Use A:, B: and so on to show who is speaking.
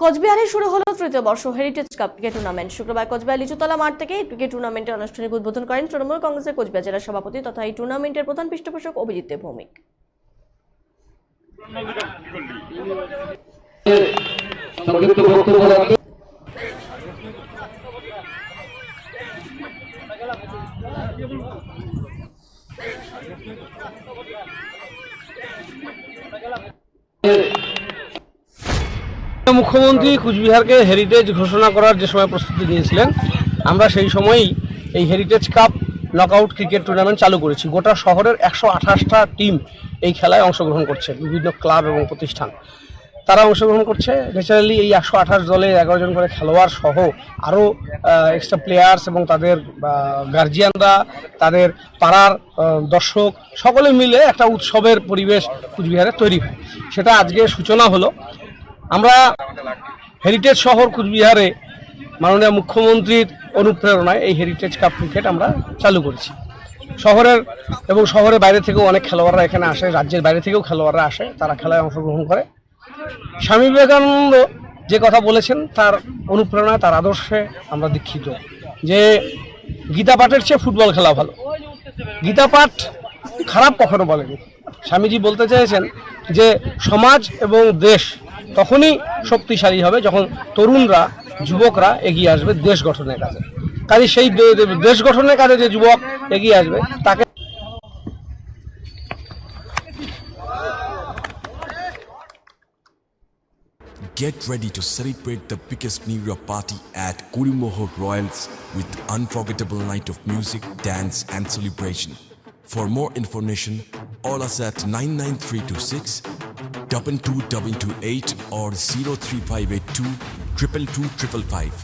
A: কোচবিহারে শুরু হলো তৃতীয় বর্ষ হেরিটেজ কাপ ক্রিকেট টুর্নামেন্ট। শুক্রবার কোচবিহার লিচুতলা মাঠ থেকে ক্রিকেট টুর্নামেন্টের আনুষ্ঠানিক উদ্বোধন করেন তৃণমূল কংগ্রেসের কোচবিহার জেলা সভাপতি তথা এই টুর্নামেন্টের প্রধান পৃষ্ঠপোষক অভিজিৎ দেব ভৌমিক।
B: মুখ্যমন্ত্রী কুচবিহারকে হেরিটেজ ঘোষণা করার যে সময় প্রস্তুতি নিয়েছিলেন, আমরা সেই সময়ই এই heritage cup knockout cricket tournament চালু করেছি। গোটা শহরের 128টা টিম এই খেলায় অংশগ্রহণ করছে, বিভিন্ন ক্লাব এবং প্রতিষ্ঠান তারা অংশগ্রহণ করছে। ন্যাচারালি এই 128 দলে 11 জন করে খেলোয়াড় সহ আরও এক্সট্রা প্লেয়ার্স এবং তাদের গার্জিয়ানরা, তাদের পাড়ার দর্শক সকলে মিলে একটা উৎসবের পরিবেশ কুচবিহারে তৈরি হয়। সেটা আজকে সূচনা হলো। আমরা হেরিটেজ শহর কুচবিহারে মাননীয় মুখ্যমন্ত্রীর অনুপ্রেরণায় এই হেরিটেজ কাপ ক্রিকেট আমরা চালু করেছি। শহরের বাইরে থেকেও অনেক খেলোয়াড়রা এখানে আসে, রাজ্যের বাইরে থেকেও খেলোয়াড়রা আসে, তারা খেলায় অংশগ্রহণ করে। স্বামী বিবেকানন্দ যে কথা বলেছেন তার অনুপ্রেরণায়, তার আদর্শে আমরা দীক্ষিত যে গীতা পাঠের চেয়ে ফুটবল খেলা ভালো। গীতা পাঠ খারাপ কখনো বলেনি। স্বামীজি বলতে চেয়েছেন যে সমাজ এবং দেশ তখনই শক্তিশালী হবে যখন তরুণরা, যুবকরা এগিয়ে আসবে দেশ গঠনের কাজে। কাজে সেই দেশ গঠনের কাজে যে যুবক এগিয়ে আসবে তাকে
C: Get ready to celebrate the biggest New Year party at Kurimohor Royals with unforgettable night of music, dance and celebration. For more information, call us at 99326 22228 or 03582 222 555.